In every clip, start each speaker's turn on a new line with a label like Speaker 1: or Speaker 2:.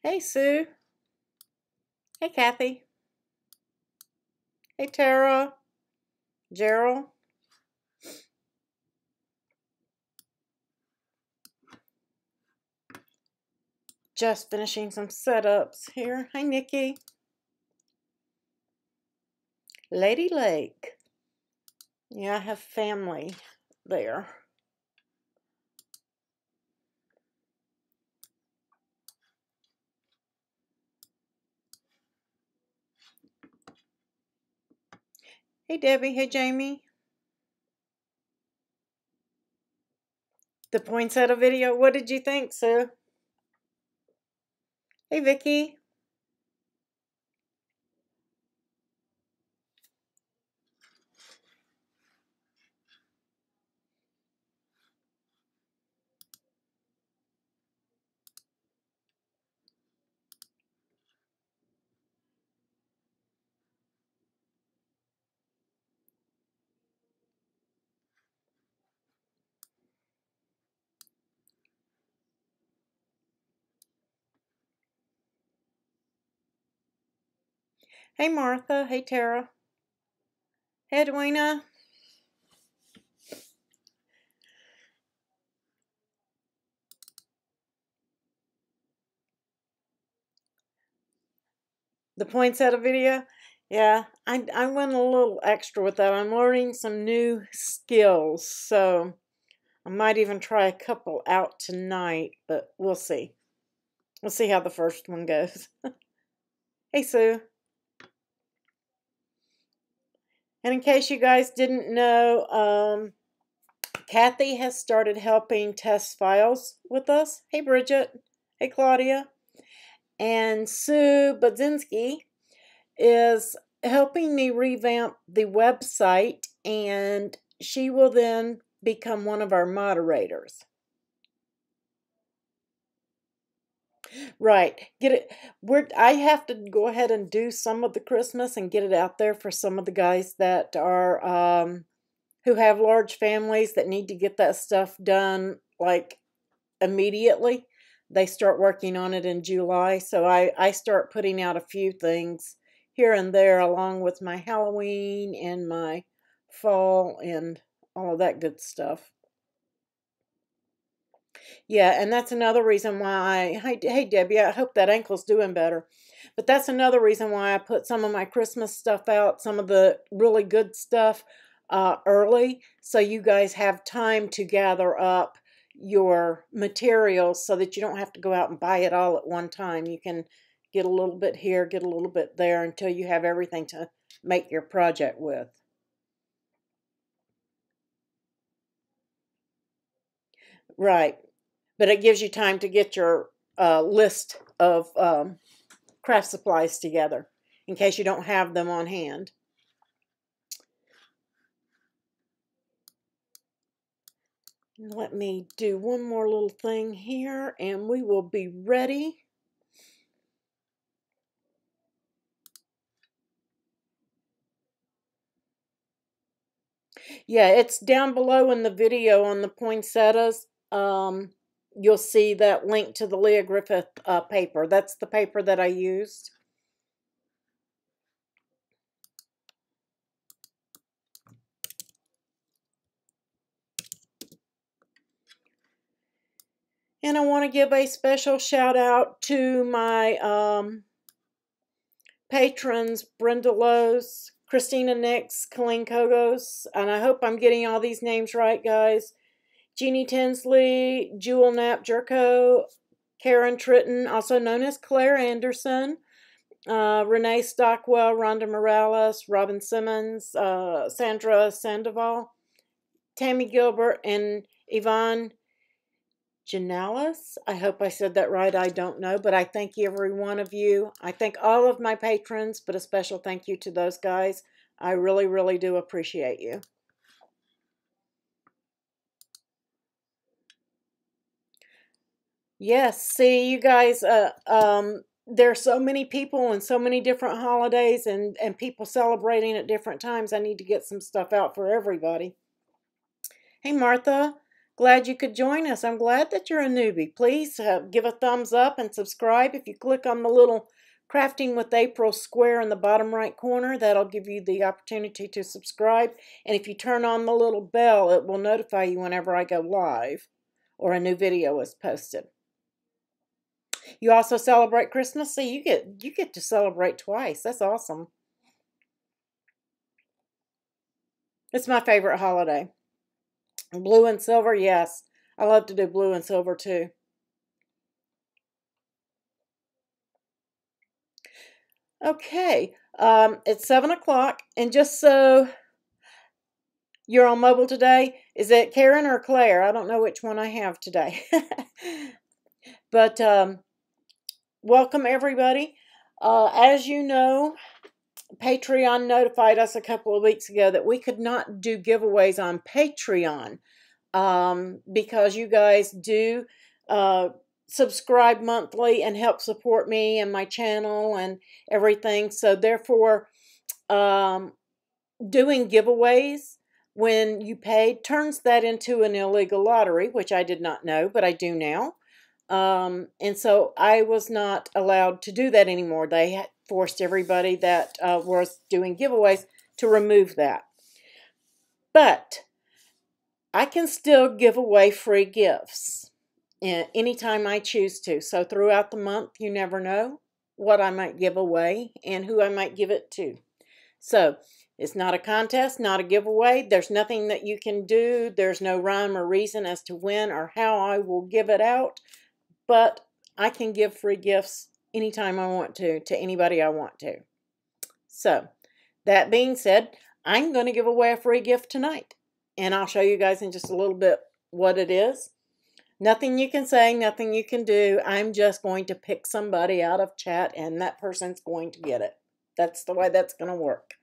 Speaker 1: Hey, Sue. Hey, Kathy. Hey, Tara. Gerald. Just finishing some setups here. Hi, Nikki. Lady Lake. Yeah, I have family there. Hey, Debbie. Hey, Jamie. The poinsettia video. What did you think, Sue? Hey, Vicky. Hey, Martha. Hey, Tara. Hey, Edwina. The poinsettia video. Yeah, I went a little extra with that. I'm learning some new skills, so I might even try a couple out tonight, but we'll see. We'll see how the first one goes. Hey, Sue. And in case you guys didn't know, Kathy has started helping test files with us. Hey, Bridget. Hey, Claudia. And Sue Budzinski is helping me revamp the website, and she will then become one of our moderators. Right. Get it. I have to go ahead and do some of the Christmas and get it out there for some of the guys that are who have large families that need to get that stuff done like immediately. They start working on it in July, so I start putting out a few things here and there along with my Halloween and my fall and all of that good stuff. Yeah, and that's another reason why hey Debbie, I hope that ankle's doing better. But that's another reason why I put some of my Christmas stuff out, some of the really good stuff early, so you guys have time to gather up your materials so that you don't have to go out and buy it all at one time. You can get a little bit here, get a little bit there until you have everything to make your project with. Right. But it gives you time to get your list of craft supplies together in case you don't have them on hand. Let me do one more little thing here and we will be ready. Yeah, it's down below in the video on the poinsettias. You'll see that link to the Leah Griffith paper. That's the paper that I used. And I want to give a special shout out to my patrons, Brenda Lowe's, Christina Nix, Colleen Kogos, and I hope I'm getting all these names right, guys. Jeannie Tinsley, Jewel Knapp Jerko, Karen Tritton, also known as Claire Anderson, Renee Stockwell, Rhonda Morales, Robin Simmons, Sandra Sandoval, Tammy Gilbert, and Yvonne Janalis. I hope I said that right. I don't know, but I thank every one of you. I thank all of my patrons, but a special thank you to those guys. I really, really do appreciate you. Yes, see, you guys, there are so many people and so many different holidays and people celebrating at different times. I need to get some stuff out for everybody. Hey, Martha. Glad you could join us. I'm glad that you're a newbie. Please give a thumbs up and subscribe. If you click on the little Crafting with April square in the bottom right corner, that'll give you the opportunity to subscribe. And if you turn on the little bell, it will notify you whenever I go live or a new video is posted. You also celebrate Christmas, so you get to celebrate twice. That's awesome. It's my favorite holiday. Blue and silver, yes. I love to do blue and silver too. Okay, it's 7 o'clock, and just so you're on mobile today, is it Karen or Claire? I don't know which one I have today. But welcome everybody. As you know, Patreon notified us a couple of weeks ago that we could not do giveaways on Patreon because you guys do subscribe monthly and help support me and my channel and everything. So therefore, doing giveaways when you paid turns that into an illegal lottery, which I did not know, but I do now. And so I was not allowed to do that anymore. They had forced everybody that was doing giveaways to remove that. But I can still give away free gifts anytime I choose to. So throughout the month, you never know what I might give away and who I might give it to. So it's not a contest, not a giveaway. There's nothing that you can do. There's no rhyme or reason as to when or how I will give it out. But I can give free gifts anytime I want to anybody I want to. So that being said, I'm going to give away a free gift tonight. And I'll show you guys in just a little bit what it is. Nothing you can say, nothing you can do. I'm just going to pick somebody out of chat and that person's going to get it. That's the way that's going to work.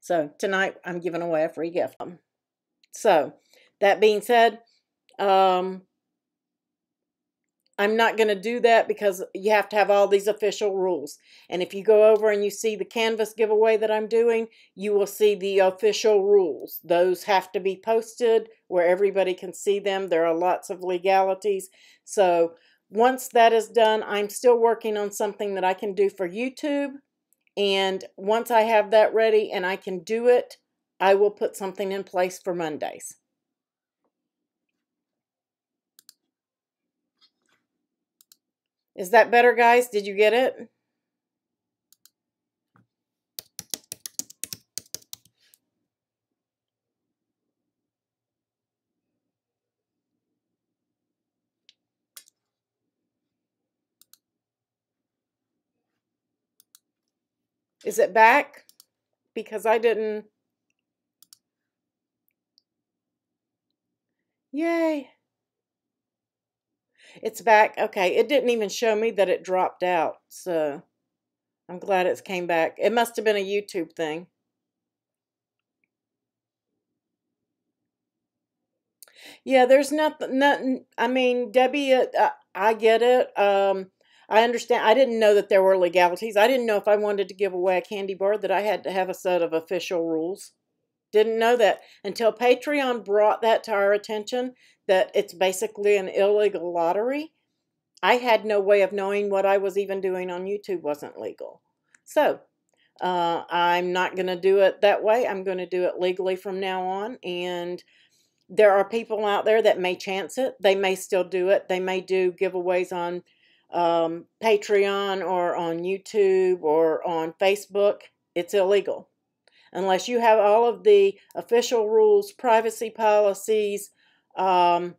Speaker 1: So tonight I'm giving away a free gift. So that being said, I'm not going to do that because you have to have all these official rules. And if you go over and you see the canvas giveaway that I'm doing, you will see the official rules. Those have to be posted where everybody can see them. There are lots of legalities. So once that is done, I'm still working on something that I can do for YouTube. And once I have that ready and I can do it, I will put something in place for Mondays. Is that better, guys? Did you get it? Is it back? Because I didn't. Yay. It's back. Okay, it didn't even show me that it dropped out. So I'm glad it's came back. It must have been a YouTube thing. Yeah, there's nothing. I mean, Debbie, I get it. I understand. I didn't know that there were legalities. I didn't know if I wanted to give away a candy bar that I had to have a set of official rules. Didn't know that until Patreon brought that to our attention, that it's basically an illegal lottery. I had no way of knowing what I was even doing on YouTube wasn't legal. So I'm not going to do it that way. I'm going to do it legally from now on. And there are people out there that may chance it. They may still do it. They may do giveaways on Patreon or on YouTube or on Facebook. It's illegal. Unless you have all of the official rules, privacy policies, a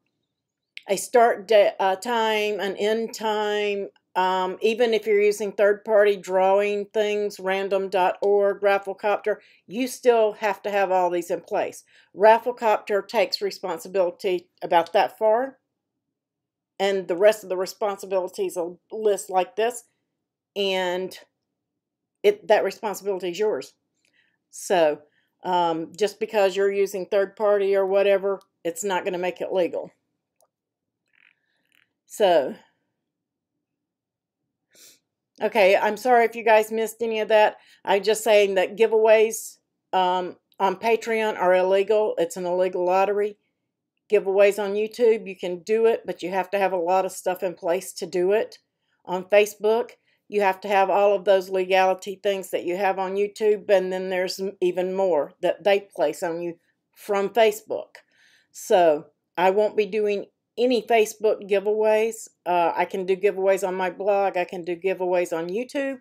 Speaker 1: start time, an end time, even if you're using third-party drawing things, random.org, Rafflecopter, you still have to have all these in place. Rafflecopter takes responsibility about that far, and the rest of the responsibilities will list like this, and that responsibility is yours. So just because you're using third-party or whatever, it's not going to make it legal. So, okay, I'm sorry if you guys missed any of that. I'm just saying that giveaways on Patreon are illegal. It's an illegal lottery. giveaways on YouTube, you can do it, but you have to have a lot of stuff in place to do it. On Facebook, you have to have all of those legality things that you have on YouTube, and then there's even more that they place on you from Facebook. So I won't be doing any Facebook giveaways. I can do giveaways on my blog. I can do giveaways on YouTube,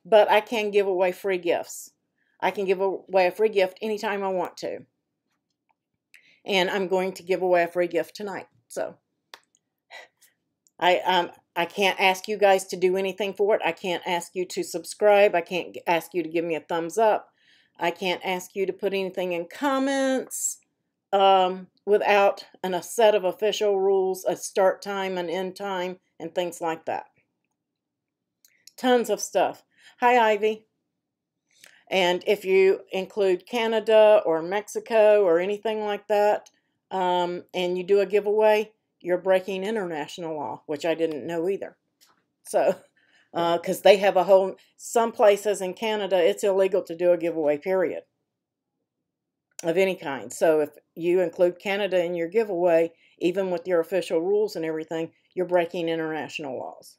Speaker 1: but I can give away free gifts. I can give away a free gift anytime I want to. And I'm going to give away a free gift tonight. So I can't ask you guys to do anything for it. I can't ask you to subscribe. I can't ask you to give me a thumbs up. I can't ask you to put anything in comments without a set of official rules, a start time, an end time, and things like that. Tons of stuff. Hi, Ivy. And if you include Canada or Mexico or anything like that, and you do a giveaway, you're breaking international law, which I didn't know either. So, because they have some places in Canada, it's illegal to do a giveaway, period, of any kind. So if you include Canada in your giveaway, even with your official rules and everything, you're breaking international laws.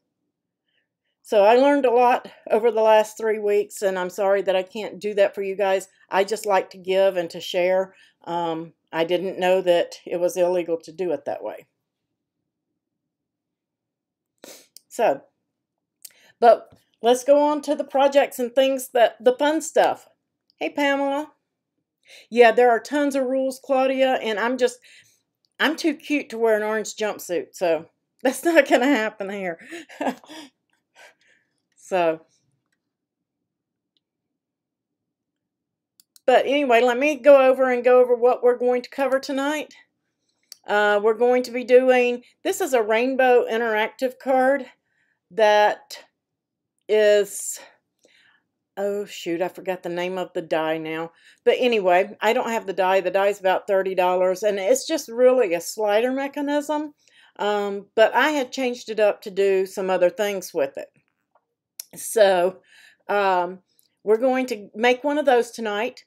Speaker 1: So I learned a lot over the last 3 weeks, and I'm sorry that I can't do that for you guys. I just like to give and to share. I didn't know that it was illegal to do it that way. So, but let's go on to the projects and things the fun stuff. Hey, Pamela. Yeah, there are tons of rules, Claudia, and I'm too cute to wear an orange jumpsuit, so that's not going to happen here. So, but anyway, let me go over what we're going to cover tonight. We're going to be doing, this is a rainbow interactive card that is, oh shoot, I forgot the name of the die now. But anyway, I don't have the die. The die is about $30, and it's just really a slider mechanism. But I had changed it up to do some other things with it. So we're going to make one of those tonight.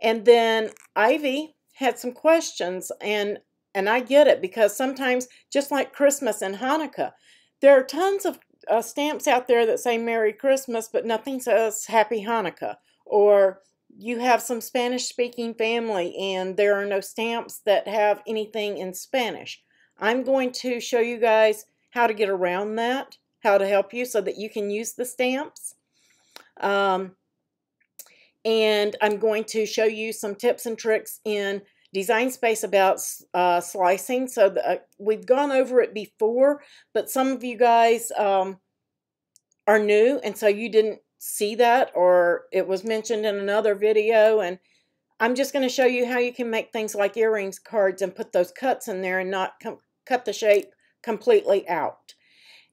Speaker 1: And then Ivy had some questions, and I get it, because sometimes, just like Christmas and Hanukkah, there are tons of stamps out there that say Merry Christmas, but nothing says Happy Hanukkah. Or you have some Spanish-speaking family, and there are no stamps that have anything in Spanish. I'm going to show you guys how to get around that, how to help you so that you can use the stamps. And I'm going to show you some tips and tricks in Design Space about slicing. So we've gone over it before, but some of you guys are new, and so you didn't see that, or it was mentioned in another video. And I'm just going to show you how you can make things like earrings cards and put those cuts in there and not cut the shape completely out.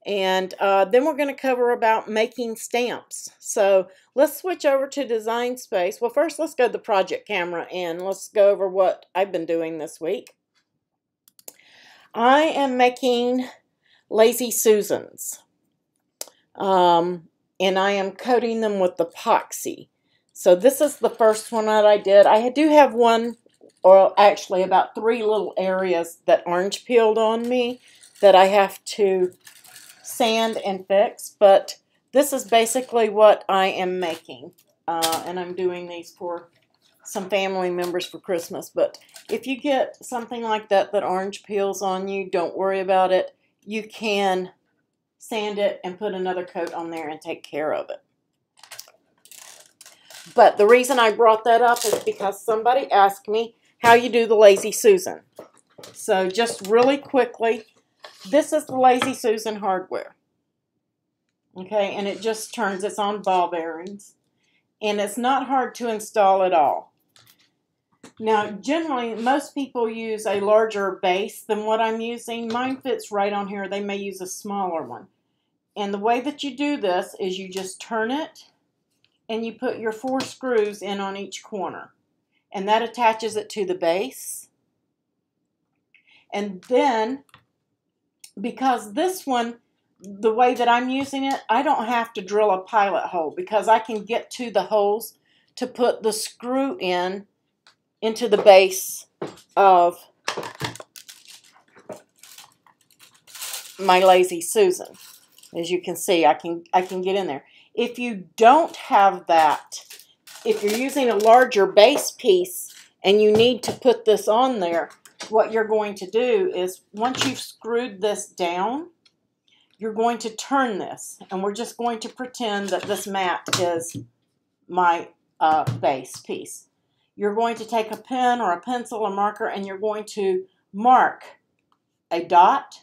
Speaker 1: And then we're going to cover about making stamps. So let's switch over to Design Space. Well, first let's go to the project camera and let's go over what I've been doing this week. I am making Lazy Susans. And I am coating them with epoxy. So this is the first one that I did. I do have one, or actually about 3 little areas that orange peeled on me that I have to sand and fix, but this is basically what I am making, and I'm doing these for some family members for Christmas. But if you get something like that orange peels on you, don't worry about it. You can sand it and put another coat on there and take care of it. But the reason I brought that up is because somebody asked me how you do the Lazy Susan. So just really quickly, this is the Lazy Susan hardware. Okay, and it just turns, it's on ball bearings. And it's not hard to install at all. Now, generally, most people use a larger base than what I'm using. Mine fits right on here. They may use a smaller one. And the way that you do this is you just turn it, and you put your 4 screws in on each corner. And that attaches it to the base. And then, because this one, the way that I'm using it, I don't have to drill a pilot hole, because I can get to the holes to put the screw into the base of my Lazy Susan. As you can see, I can get in there. If you don't have that, if you're using a larger base piece and you need to put this on there, what you're going to do is once you've screwed this down, you're going to turn this, and we're just going to pretend that this mat is my base piece. You're going to take a pen or a pencil or marker, and you're going to mark a dot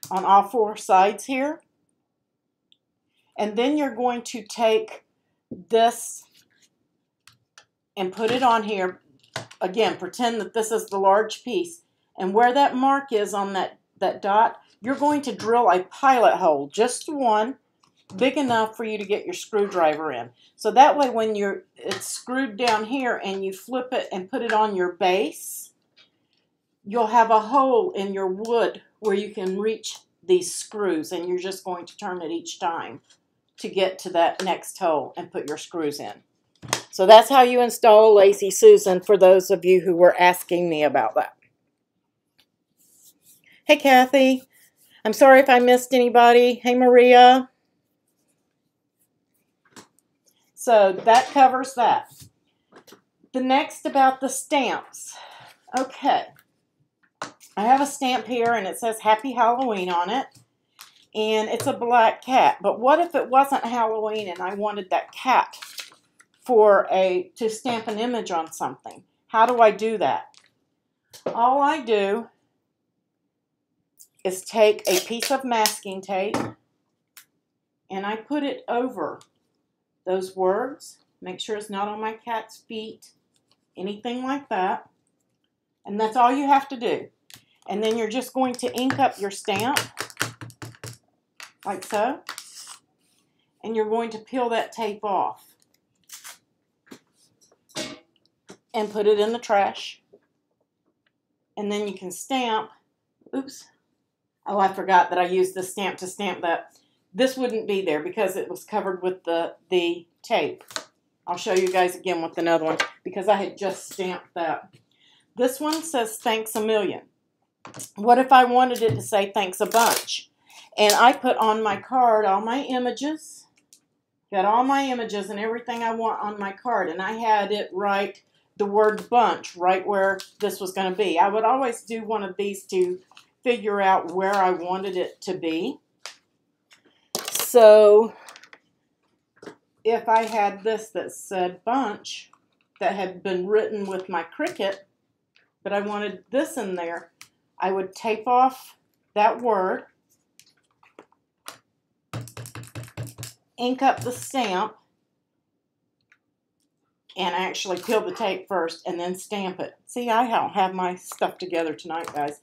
Speaker 1: on all four sides here. And then you're going to take this and put it on here. Again, pretend that this is the large piece. And where that mark is on that dot, you're going to drill a pilot hole, just one, big enough for you to get your screwdriver in. So that way when it's screwed down here and you flip it and put it on your base, you'll have a hole in your wood where you can reach these screws, and you're just going to turn it each time to get to that next hole and put your screws in. So that's how you install Lazy Susan, for those of you who were asking me about that. Hey Kathy, I'm sorry if I missed anybody. Hey Maria. So that covers that. The next about the stamps. Okay. I have a stamp here and it says Happy Halloween on it. And it's a black cat. But what if it wasn't Halloween and I wanted that cat to stamp an image on something? How do I do that? All I do is take a piece of masking tape and I put it over those words. Make sure it's not on my cat's feet, anything like that. And that's all you have to do. And then you're just going to ink up your stamp, like so. And you're going to peel that tape off and put it in the trash. And then you can stamp. Oops. Oh, I forgot that I used the stamp to stamp that. This wouldn't be there because it was covered with the tape. I'll show you guys again with another one because I had just stamped that. This one says thanks a million. What if I wanted it to say thanks a bunch? And I put on my card all my images. Got all my images and everything I want on my card. And I had it write the word bunch right where this was going to be. I would always do one of these to figure out where I wanted it to be. So if I had this that said bunch that had been written with my Cricut, but I wanted this in there, I would tape off that word, ink up the stamp, and actually peel the tape first and then stamp it. See, I don't have my stuff together tonight, guys.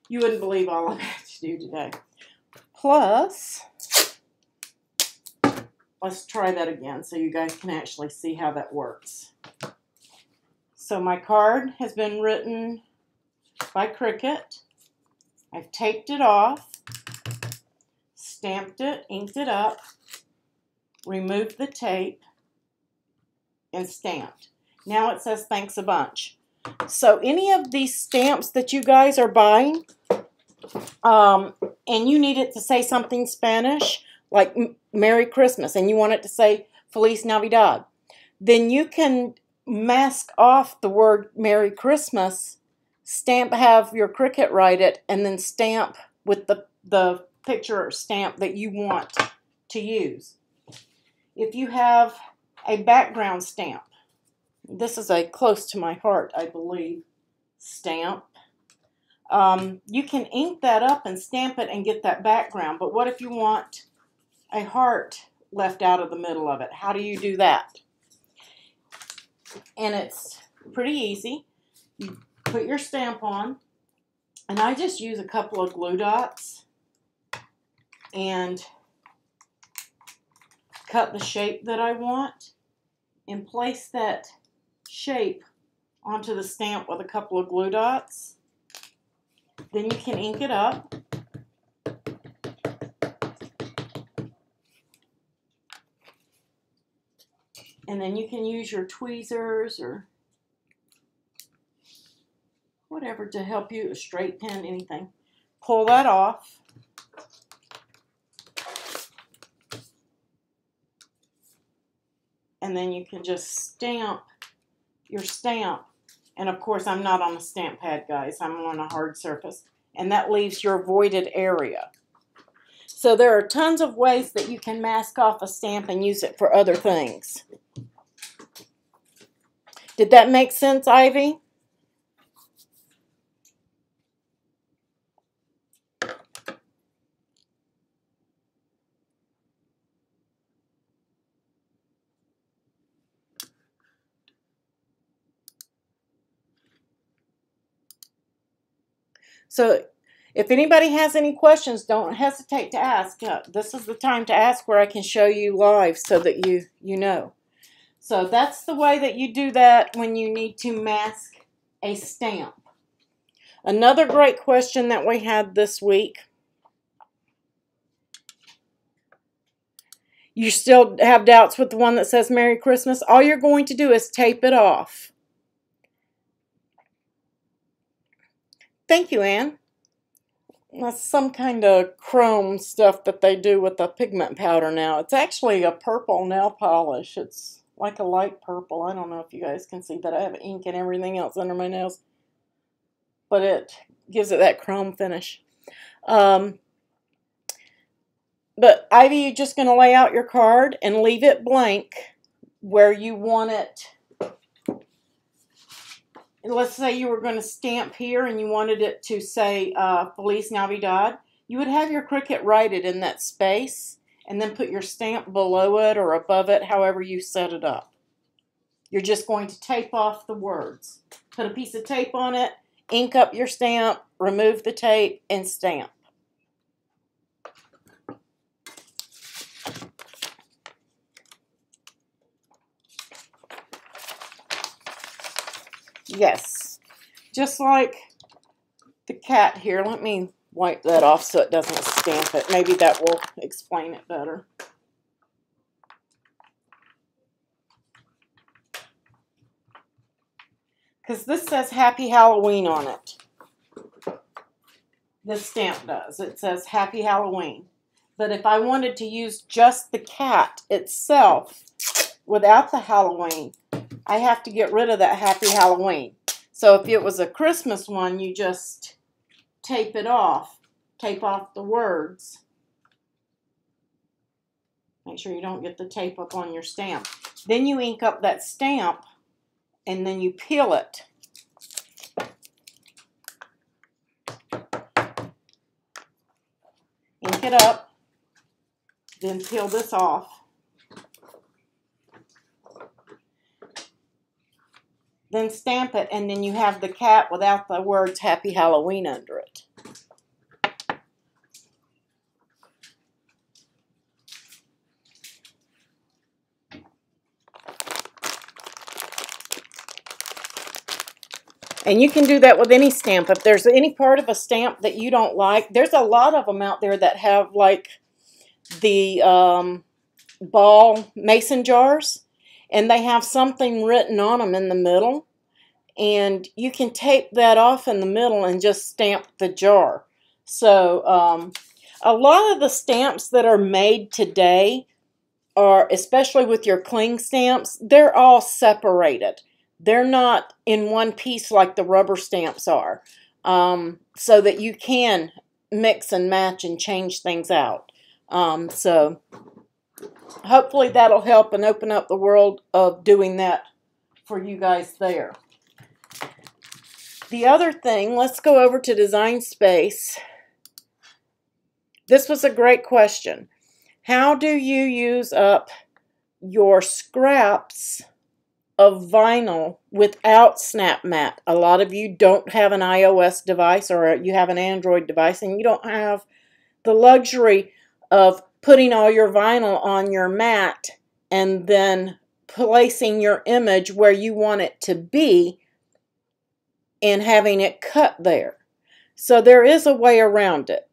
Speaker 1: You wouldn't believe all I've had to do today. Plus, let's try that again so you guys can actually see how that works. So my card has been written by Cricut. I've taped it off, stamped it, inked it up, removed the tape, and stamped. Now it says thanks a bunch. So any of these stamps that you guys are buying, and you need it to say something Spanish, like Merry Christmas, and you want it to say Feliz Navidad, then you can mask off the word Merry Christmas, have your Cricut write it, and then stamp with the picture or stamp that you want to use. If you have a background stamp, this is a close to my heart, I believe, stamp. You can ink that up and stamp it and get that background. But what if you want a heart left out of the middle of it? How do you do that? And it's pretty easy. You put your stamp on, and I just use a couple of glue dots and cut the shape that I want and place that shape onto the stamp with a couple of glue dots. Then you can ink it up. And then you can use your tweezers or whatever to help you, a straight pen, anything, pull that off. And then you can just stamp your stamp. And of course, I'm not on a stamp pad, guys. I'm on a hard surface. And that leaves your voided area. So there are tons of ways that you can mask off a stamp and use it for other things. Did that make sense, Ivy? So if anybody has any questions, don't hesitate to ask. This is the time to ask where I can show you live so that you know. So that's the way that you do that when you need to mask a stamp. Another great question that we had this week. You still have doubts with the one that says Merry Christmas? All you're going to do is tape it off. Thank you, Anne. That's some kind of chrome stuff that they do with the pigment powder now. It's actually a purple nail polish. It's like a light purple. I don't know if you guys can see that. I have ink and everything else under my nails. But it gives it that chrome finish. But Ivy, you're just going to lay out your card and leave it blank where you want it. Let's say you were going to stamp here and you wanted it to say Feliz Navidad. You would have your Cricut write it in that space and then put your stamp below it or above it, however you set it up. You're just going to tape off the words. Put a piece of tape on it, ink up your stamp, remove the tape, and stamp. Yes, just like the cat here. Let me wipe that off so it doesn't stamp it. Maybe that will explain it better. Because this says Happy Halloween on it. This stamp does. It says Happy Halloween. But if I wanted to use just the cat itself without the Halloween, I have to get rid of that Happy Halloween. So if it was a Christmas one, you just tape it off. Tape off the words. Make sure you don't get the tape up on your stamp. Then you ink up that stamp and then you peel it. Ink it up. Then peel this off. Then stamp it, and then you have the cat without the words Happy Halloween under it. And you can do that with any stamp. If there's any part of a stamp that you don't like, there's a lot of them out there that have like the ball mason jars. And they have something written on them in the middle. And you can tape that off in the middle and just stamp the jar. So a lot of the stamps that are made today are, especially with your cling stamps, they're all separated. They're not in one piece like the rubber stamps are. So that you can mix and match and change things out. So hopefully that'll help and open up the world of doing that for you guys there. The other thing, let's go over to Design Space. This was a great question. How do you use up your scraps of vinyl without SnapMat? A lot of you don't have an iOS device or you have an Android device and you don't have the luxury of putting all your vinyl on your mat and then placing your image where you want it to be and having it cut there. So there is a way around it.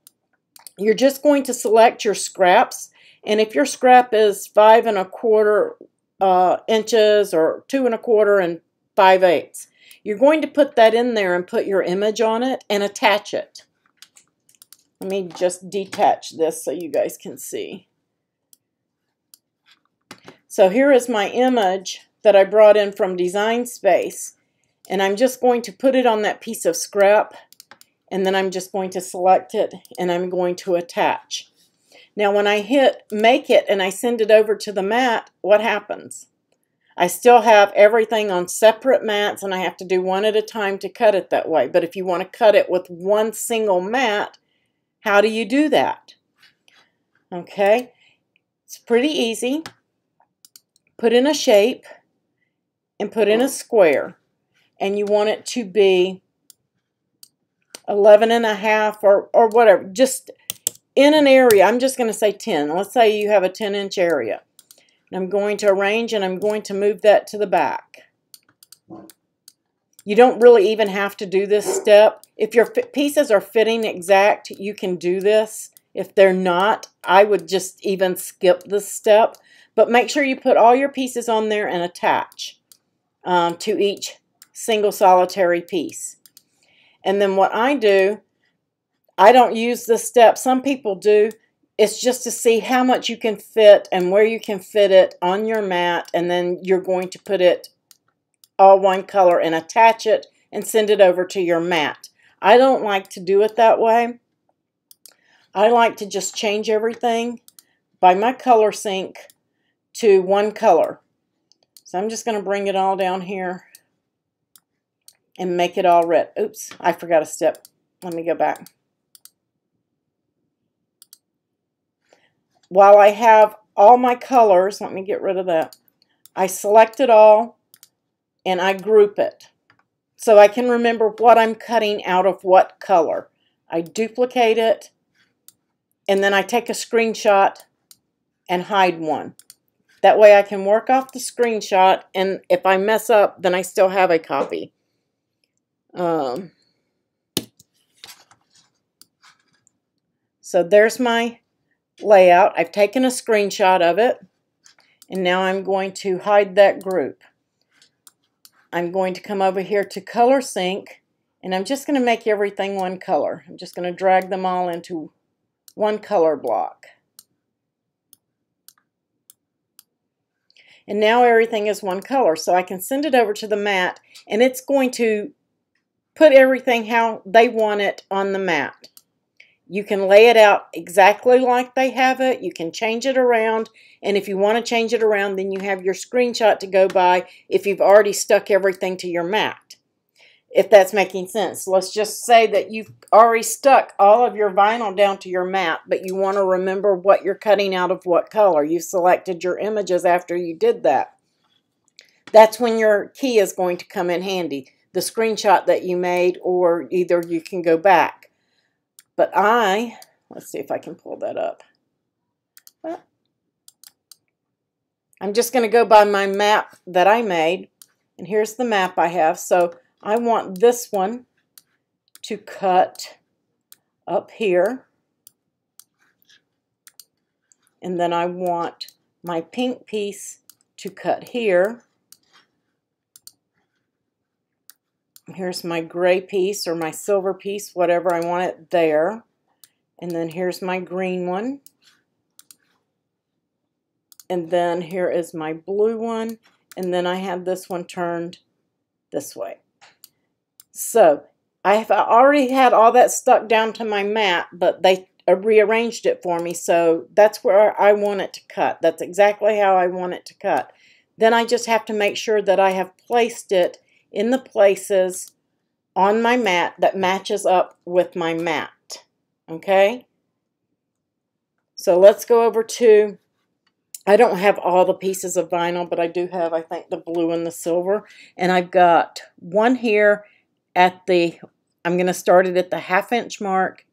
Speaker 1: You're just going to select your scraps, and if your scrap is 5 1/4 inches or 2 1/4 5/8, you're going to put that in there and put your image on it and attach it. Let me just detach this so you guys can see. So here is my image that I brought in from Design Space, and I'm just going to put it on that piece of scrap, and then I'm just going to select it and I'm going to attach. Now when I hit Make It and I send it over to the mat, what happens? I still have everything on separate mats, and I have to do one at a time to cut it that way. But if you want to cut it with one single mat, how do you do that? Okay, it's pretty easy. Put in a shape and put in a square, and you want it to be 11.5 or whatever, just in an area. I'm just going to say 10. Let's say you have a 10-inch area. And I'm going to arrange, and I'm going to move that to the back. You don't really even have to do this step. If your pieces are fitting exact, you can do this. If they're not, I would just even skip this step. But make sure you put all your pieces on there and attach to each single solitary piece. And then what I do, I don't use this step. Some people do. It's just to see how much you can fit and where you can fit it on your mat, and then you're going to put it all one color and attach it and send it over to your mat. I don't like to do it that way. I like to just change everything by my color sync to one color. So I'm just going to bring it all down here and make it all red. Oops, I forgot a step. Let me go back. While I have all my colors, let me get rid of that. I select it all and I group it so I can remember what I'm cutting out of what color. I duplicate it, and then I take a screenshot and hide one. That way I can work off the screenshot, and if I mess up, then I still have a copy. So there's my layout. I've taken a screenshot of it, and now I'm going to hide that group. I'm going to come over here to Color Sync, and I'm just going to make everything one color. I'm just going to drag them all into one color block. And now everything is one color, so I can send it over to the mat, and it's going to put everything how they want it on the mat. You can lay it out exactly like they have it. You can change it around, and if you want to change it around, then you have your screenshot to go by if you've already stuck everything to your mat. If that's making sense. Let's just say that you've already stuck all of your vinyl down to your mat, but you want to remember what you're cutting out of what color. You selected your images after you did that. That's when your key is going to come in handy. The screenshot that you made, or either you can go back. But let's see if I can pull that up. I'm just going to go by my map that I made, and here's the map I have. So I want this one to cut up here, and then I want my pink piece to cut here. Here's my gray piece or my silver piece, whatever I want it there. And then here's my green one. And then here is my blue one. And then I have this one turned this way. So I have already had all that stuck down to my mat, but they rearranged it for me. So that's where I want it to cut. That's exactly how I want it to cut. Then I just have to make sure that I have placed it in the places on my mat that matches up with my mat. Okay? So let's go over to, I don't have all the pieces of vinyl, but I do have, I think, the blue and the silver. And I've got one here at the, I'm going to start it at the 1/2 inch mark,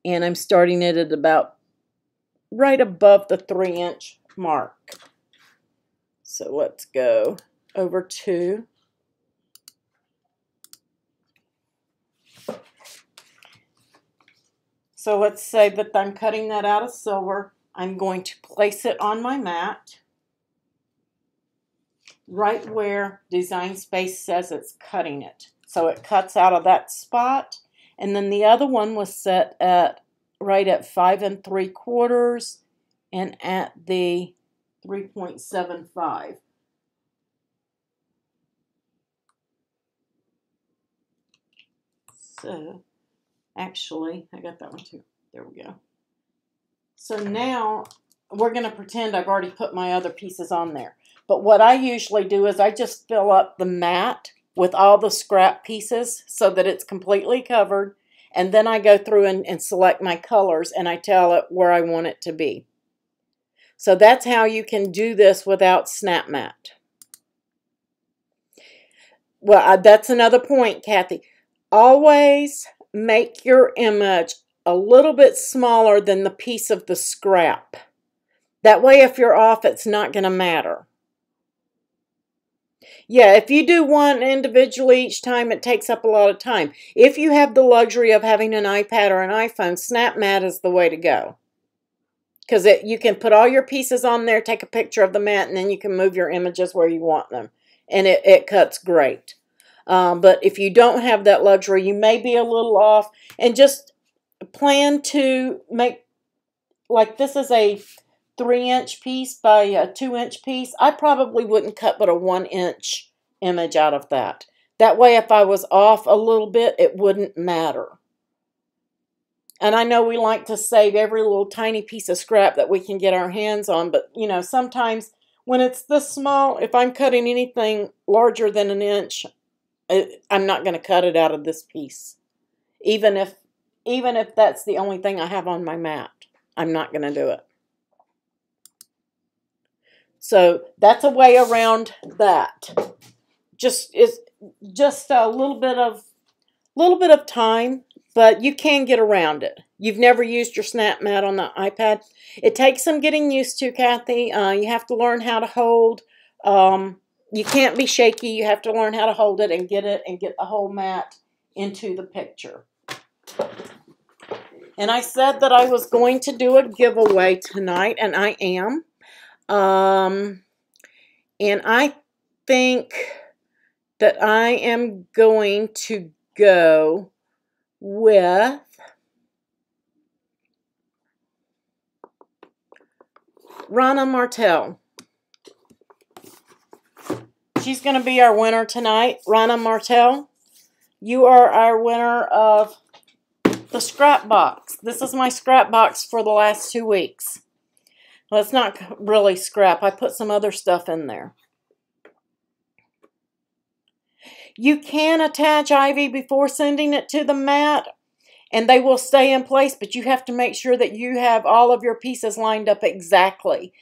Speaker 1: and I'm starting it at about right above the 3 inch mark. So let's go over to, so let's say that I'm cutting that out of silver. I'm going to place it on my mat right where Design Space says it's cutting it. So it cuts out of that spot. And then the other one was set at right at 5 3/4 and at the 3.75. So, actually, I got that one too. There we go. So now we're going to pretend I've already put my other pieces on there. But what I usually do is I just fill up the mat with all the scrap pieces so that it's completely covered. And then I go through and select my colors and I tell it where I want it to be. So that's how you can do this without SnapMat. Well, that's another point, Kathy. Always make your image a little bit smaller than the piece of the scrap. That way, if you're off, it's not going to matter. Yeah, if you do one individually each time, it takes up a lot of time. If you have the luxury of having an iPad or an iPhone, SnapMat is the way to go. Because you can put all your pieces on there, take a picture of the mat, and then you can move your images where you want them. And it cuts great. But if you don't have that luxury, you may be a little off. And just plan to make, like this is a 3-inch piece by a 2-inch piece. I probably wouldn't cut but a 1-inch image out of that. That way, if I was off a little bit, it wouldn't matter. And I know we like to save every little tiny piece of scrap that we can get our hands on, but you know, sometimes when it's this small, if I'm cutting anything larger than 1 inch, I'm not going to cut it out of this piece. Even if that's the only thing I have on my mat, I'm not going to do it. So that's a way around that. It's just a little bit of time, but you can get around it. You've never used your SnapMat on the iPad. It takes some getting used to, Kathy. You have to learn how to hold. You can't be shaky. You have to learn how to hold it and get the whole mat into the picture. And I said that I was going to do a giveaway tonight, and I am. And I think that I am going to go with Rana Martel. She's going to be our winner tonight. Rana Martel, you are our winner of the scrap box. This is my scrap box for the last 2 weeks. Well, it's not really scrap. I put some other stuff in there. You can attach ivy before sending it to the mat, and they will stay in place, but you have to make sure that you have all of your pieces lined up exactly.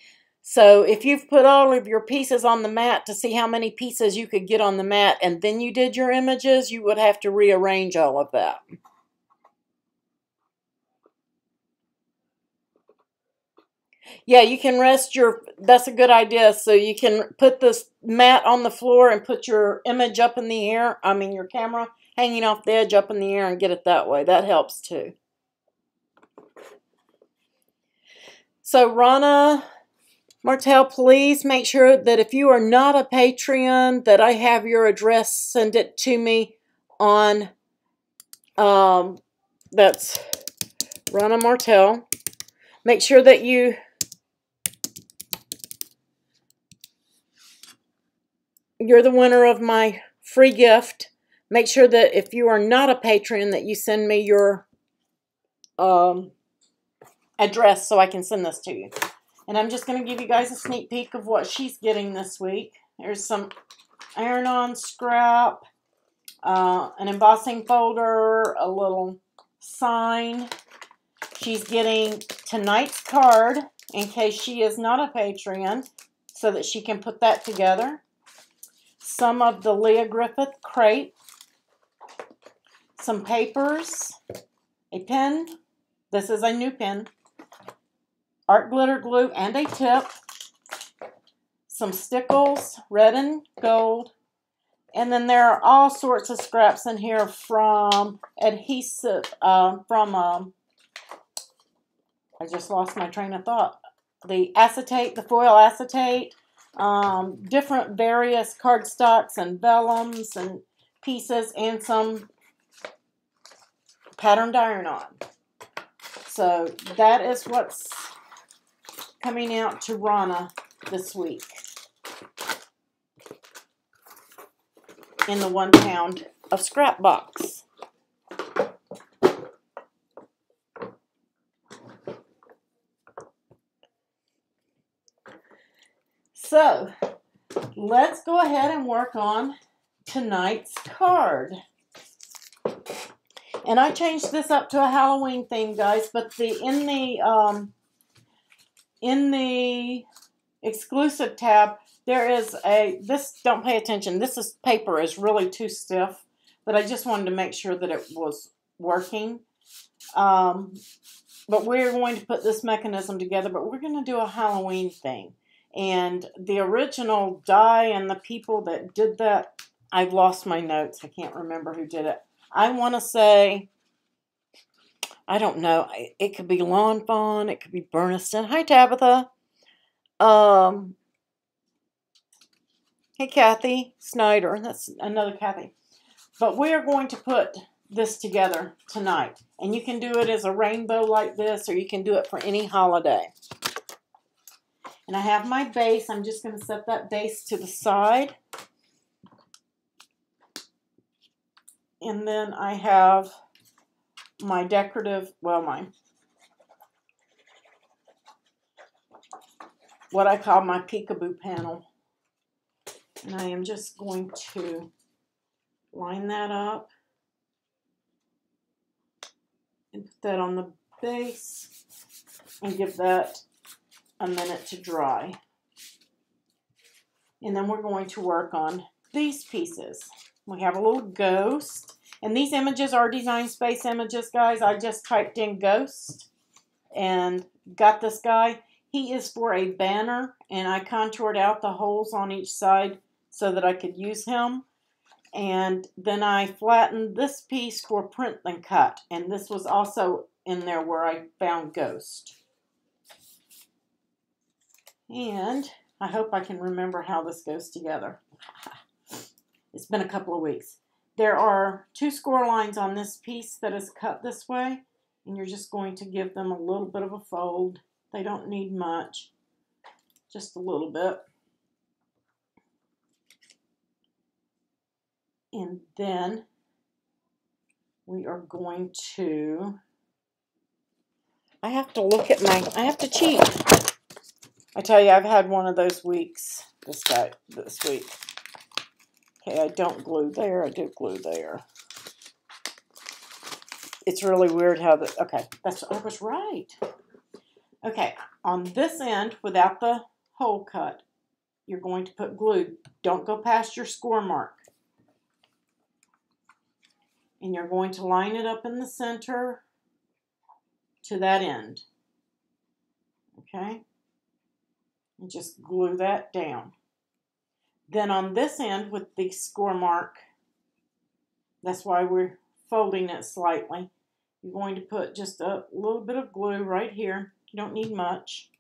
Speaker 1: So if you've put all of your pieces on the mat to see how many pieces you could get on the mat, and then you did your images, you would have to rearrange all of that. Yeah, you can rest that's a good idea. So you can put this mat on the floor and put your image up in the air. I mean, your camera hanging off the edge up in the air and get it that way. That helps too. So Rana Martel, please make sure that if you are not a Patreon, that I have your address. Send it to me on, that's Rana Martel. Make sure that you're the winner of my free gift. Make sure that if you are not a patron, that you send me your address so I can send this to you. And I'm just going to give you guys a sneak peek of what she's getting this week. There's some iron-on scrap, an embossing folder, a little sign. She's getting tonight's card in case she is not a Patreon, so that she can put that together. Some of the Leah Griffith crepe, some papers, a pen. This is a new pen. Art glitter glue and a tip. Some stickles, red and gold. And then there are all sorts of scraps in here from adhesive, I just lost my train of thought. The acetate, the foil acetate, different various cardstocks and vellums and pieces, and some patterned iron-on. So that is what's coming out to Rana this week in the 1 pound of scrap box. So let's go ahead and work on tonight's card. And I changed this up to a Halloween theme, guys, but in the exclusive tab, there is this, don't pay attention, this paper is really too stiff, but I just wanted to make sure that it was working. But we're going to put this mechanism together, but we're going to do a Halloween thing. And the original die and the people that did that, I've lost my notes. I can't remember who did it. I want to say, I don't know. It could be Lon Fawn. It could be Berniston. Hi, Tabitha. Hey, Kathy Snyder. That's another Kathy. But we are going to put this together tonight. And you can do it as a rainbow like this, or you can do it for any holiday. And I have my base. I'm just going to set that base to the side. And then I have my decorative, well, what I call my peekaboo panel. And I am just going to line that up and put that on the base and give that a minute to dry. And then we're going to work on these pieces. We have a little ghost. And these images are Design Space images, guys. I just typed in ghost and got this guy. He is for a banner, and I contoured out the holes on each side so that I could use him. And then I flattened this piece for print and cut. And this was also in there where I found ghost. And I hope I can remember how this goes together. It's been a couple of weeks. There are 2 score lines on this piece that is cut this way. And you're just going to give them a little bit of a fold. They don't need much. Just a little bit. And then we are going to, I have to look at my, I have to cheat. I tell you, I've had one of those weeks this week. Okay, I don't glue there, I do glue there. It's really weird how the, okay, I was right. Okay, on this end, without the hole cut, you're going to put glue. Don't go past your score mark. And you're going to line it up in the center to that end. Okay? And just glue that down. Then on this end with the score mark, that's why we're folding it slightly, you're going to put just a little bit of glue right here. You don't need much.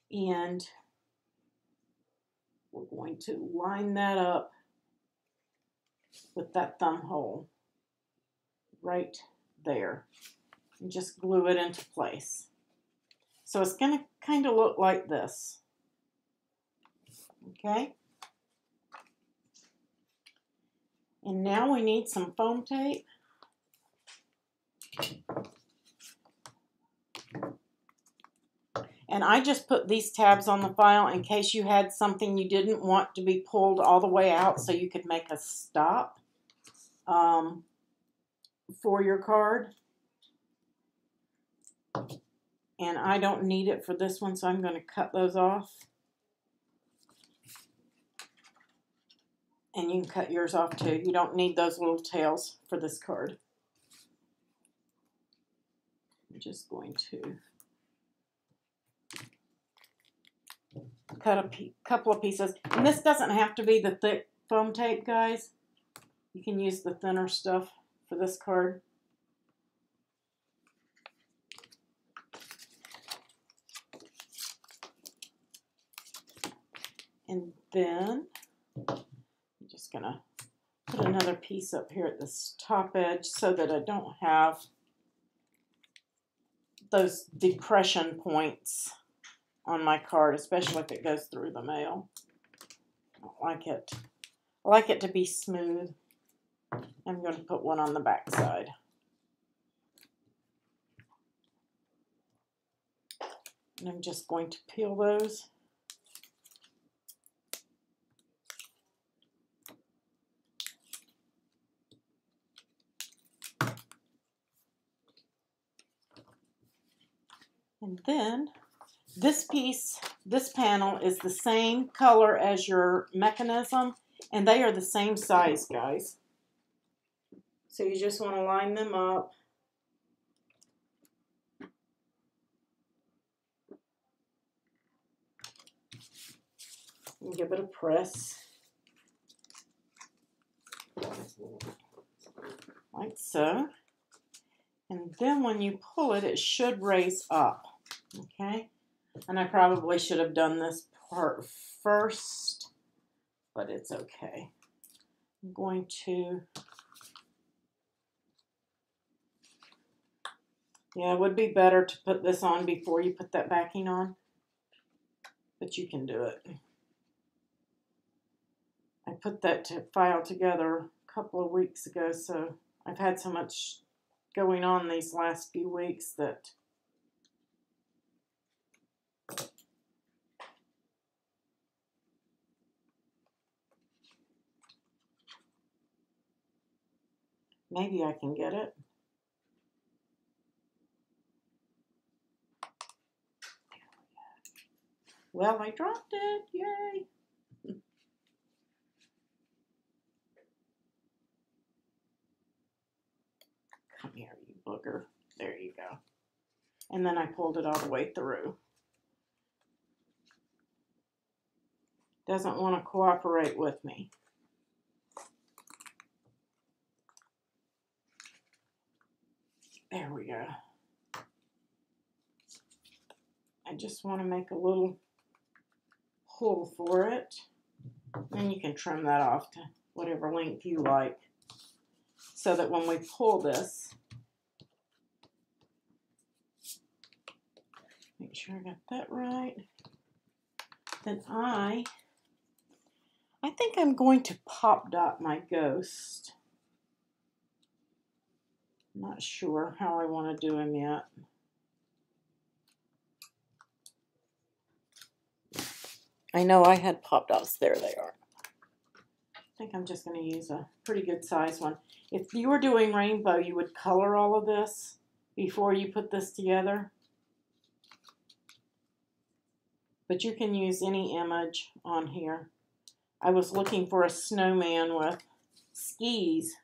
Speaker 1: And we're going to line that up with that thumb hole right there. And just glue it into place. So it's going to kind of look like this. Okay? And now we need some foam tape. And I just put these tabs on the file in case you had something you didn't want to be pulled all the way out so you could make a stop for your card. And I don't need it for this one, so I'm going to cut those off. And you can cut yours off too. You don't need those little tails for this card. I'm just going to cut a couple of pieces. And this doesn't have to be the thick foam tape, guys. You can use the thinner stuff for this card. And then I'm just going to Put another piece up here at this top edge so that I don't have those depression points on my card, especially if it goes through the mail. I don't like it. I like it to be smooth. I'm going to put one on the back side. And I'm just going to peel those. And then this piece, this panel is the same color as your mechanism, and they are the same size, guys. So you just want to line them up. And give it a press. Like so. And then when you pull it, it should raise up. Okay? And I probably should have done this part first, but it's okay. I'm going to, yeah, it would be better to put this on before you put that backing on, but you can do it. I put that file together a couple of weeks ago, so I've had so much going on these last few weeks that maybe I can get it. Well, I dropped it. Yay. Come here, you booger. There you go. And then I pulled it all the way through. Doesn't want to cooperate with me. There we go. I just want to make a little pull for it. And you can trim that off to whatever length you like, so that when we pull this, make sure I got that right. Then I think I'm going to pop dot my ghost. I'm not sure how I want to do him yet. I know I had pop dots. There they are. I think I'm just going to use a pretty good size one. If you were doing rainbow, you would color all of this before you put this together. But you can use any image on here. I was looking for a snowman with skis.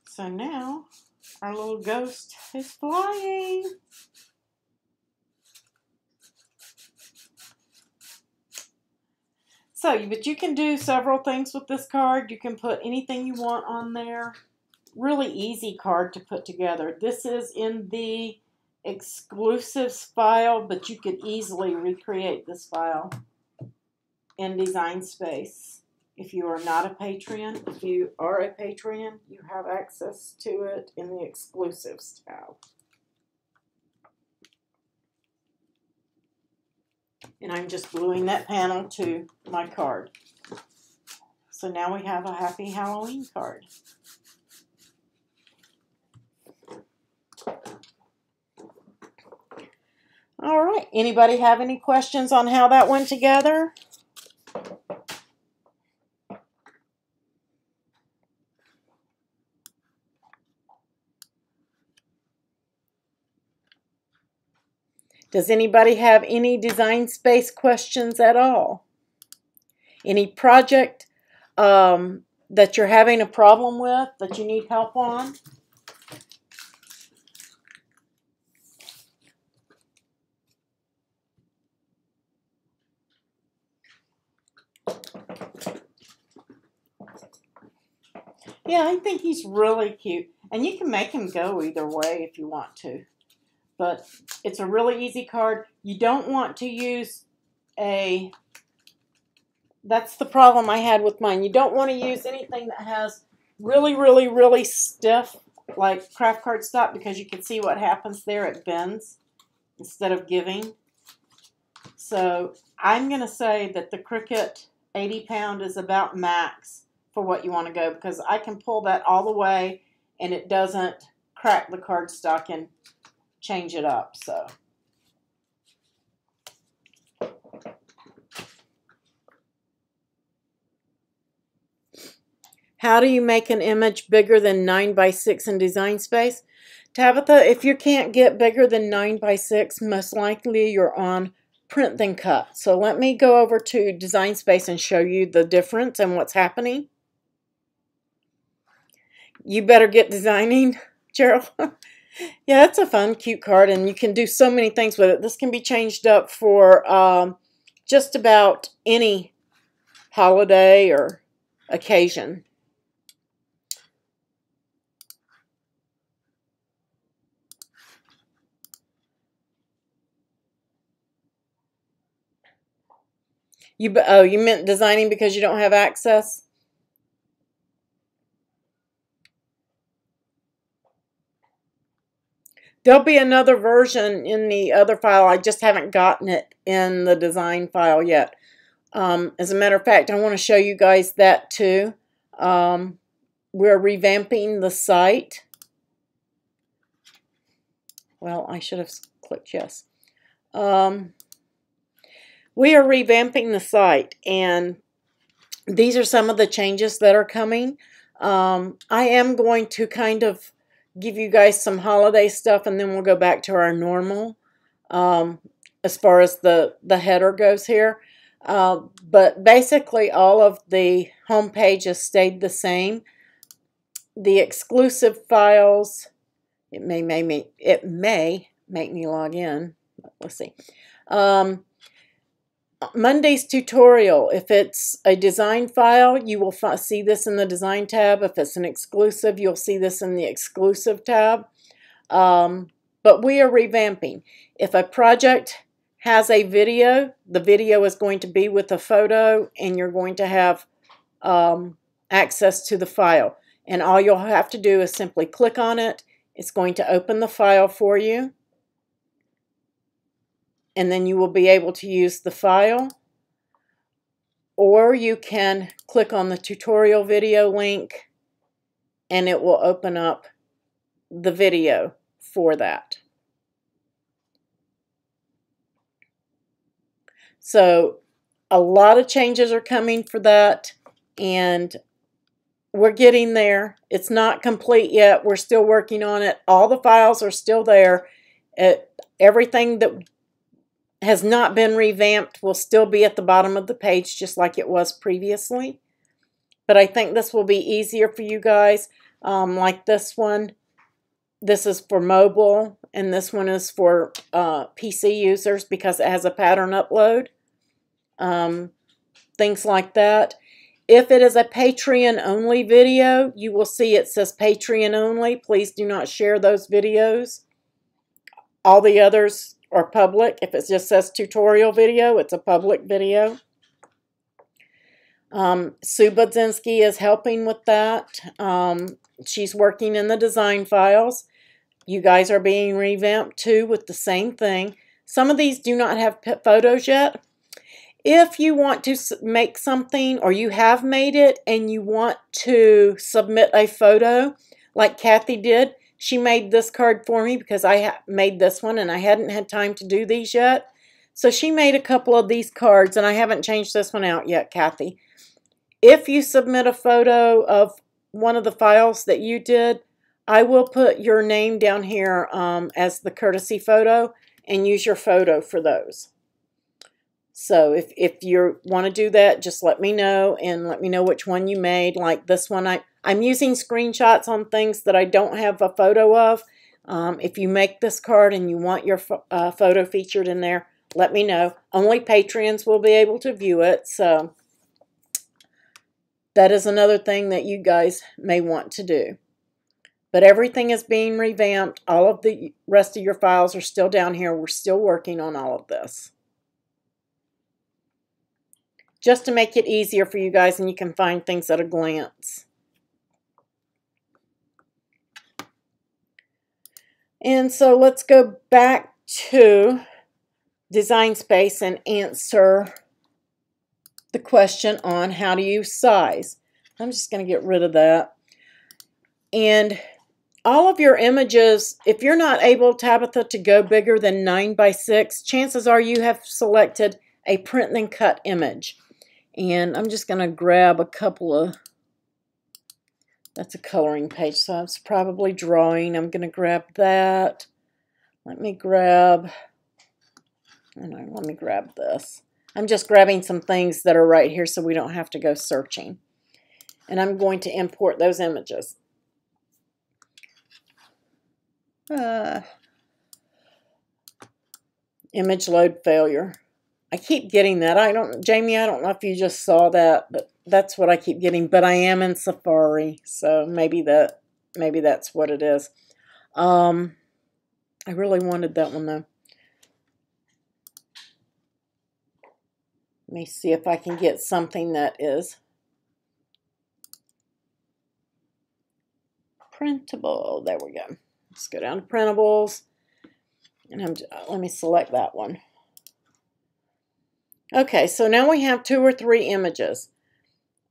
Speaker 1: So now our little ghost is flying. So, but you can do several things with this card. You can put anything you want on there. Really easy card to put together. This is in the exclusives file, but you could easily recreate this file in Design Space. If you are not a Patreon, if you are a Patreon, you have access to it in the exclusives tab. And I'm just gluing that panel to my card. So now we have a Happy Halloween card. All right, anybody have any questions on how that went together? Does anybody have any Design Space questions at all? Any project that you're having a problem with, that you need help on? Yeah, I think he's really cute. And you can make him go either way if you want to. But it's a really easy card. You don't want to use a That's the problem I had with mine. You don't want to use anything that has really, really, really stiff, like craft cardstock, because you can see what happens there. It bends instead of giving. So I'm going to say that the Cricut 80 pound is about max for what you want to go, because I can pull that all the way and it doesn't crack the cardstock and change it up. So how do you make an image bigger than 9 by 6 in Design Space? Tabitha, if you can't get bigger than 9 by 6, most likely you're on Print Then Cut. So let me go over to Design Space and show you the difference and what's happening. You better get designing, Gerald. Yeah, it's a fun, cute card, and you can do so many things with it. This can be changed up for just about any holiday or occasion. Oh, you meant designing because you don't have access? There'll be another version in the other file. I just haven't gotten it in the design file yet. As a matter of fact, I want to show you guys that too. We're revamping the site. Well, I should have clicked yes. We are revamping the site, and these are some of the changes that are coming. I am going to kind of give you guys some holiday stuff, and then we'll go back to our normal as far as the header goes here. But basically all of the home page has stayed the same. The exclusive files, it may make me log in. Let's see. Monday's tutorial, if it's a design file, you will see this in the design tab. If it's an exclusive, you'll see this in the exclusive tab. But we are revamping. If a project has a video, the video is going to be with a photo, and you're going to have access to the file. And all you'll have to do is simply click on it. It's going to open the file for you. And then you will be able to use the file, or you can click on the tutorial video link and it will open up the video for that. So a lot of changes are coming for that, and we're getting there. It's not complete yet. We're still working on it. All the files are still there. Everything that has not been revamped will still be at the bottom of the page just like it was previously. But I think this will be easier for you guys. Like this one, this is for mobile, and this one is for PC users because it has a pattern upload. Things like that. If it is a Patreon only video, you will see it says Patreon only. Please do not share those videos. All the others are public. If it just says tutorial video, it's a public video. Sue Budzinski is helping with that. She's working in the design files. You guys are being revamped too with the same thing. Some of these do not have photos yet. If you want to make something, or you have made it and you want to submit a photo like Kathy did, she made this card for me because I made this one and I hadn't had time to do these yet. So she made a couple of these cards, and I haven't changed this one out yet, Kathy. If you submit a photo of one of the files that you did, I will put your name down here as the courtesy photo and use your photo for those. So if you want to do that, just let me know, and let me know which one you made. Like this one, I'm using screenshots on things that I don't have a photo of. If you make this card and you want your photo featured in there, let me know. Only Patreons will be able to view it, so that is another thing that you guys may want to do. But everything is being revamped. All of the rest of your files are still down here. We're still working on all of this. just to make it easier for you guys and you can find things at a glance. And so let's go back to Design Space and answer the question on how to use size. I'm just going to get rid of that. And all of your images, if you're not able, Tabitha, to go bigger than 9 by 6, chances are you have selected a print and cut image. And I'm just going to grab a couple of, that's a coloring page, so it's probably drawing. I'm going to grab that. Let me grab this. I'm just grabbing some things that are right here so we don't have to go searching. And I'm going to import those images. Image load failure. I keep getting that. Jamie, I don't know if you just saw that, but that's what I keep getting. But I am in Safari, so maybe that's what it is. I really wanted that one though. Let me see if I can get something that is printable. There we go. Let's go down to printables, and let me select that one. Okay, so now we have 2 or 3 images.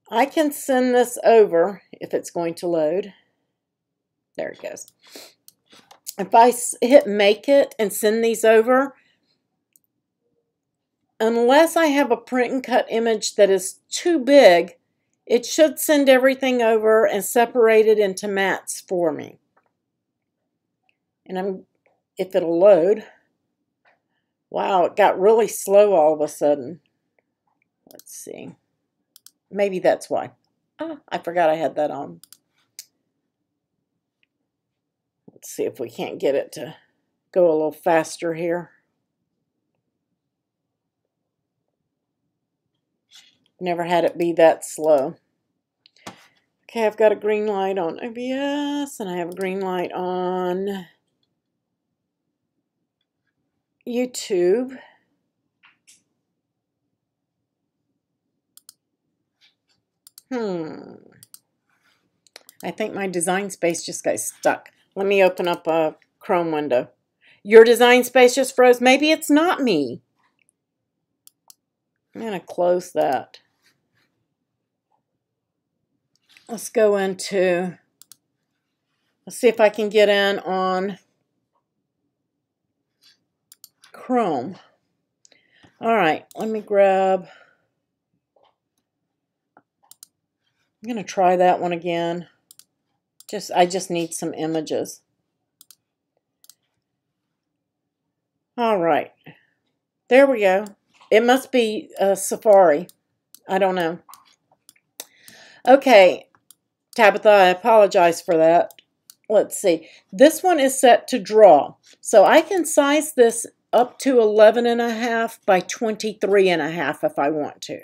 Speaker 1: I can send this over if it's going to load. There it goes. If I hit make it and send these over, unless I have a print and cut image that is too big, it should send everything over and separate it into mats for me. And if it'll load. Wow, it got really slow all of a sudden. Let's see. Maybe that's why. Oh, I forgot I had that on. Let's see if we can't get it to go a little faster here. Never had it be that slow. Okay, I've got a green light on OBS, and I have a green light on YouTube. I think my Design Space just got stuck. Let me open up a Chrome window. Your Design Space just froze. Maybe it's not me. I'm going to close that. Let's go into, let's see if I can get in on Chrome. All right, let me grab, I'm going to try that one again. I just need some images. All right, there we go. It must be Safari. I don't know. Okay, Tabitha, I apologize for that. Let's see. This one is set to draw. So I can size this up to 11.5 by 23.5 if I want to.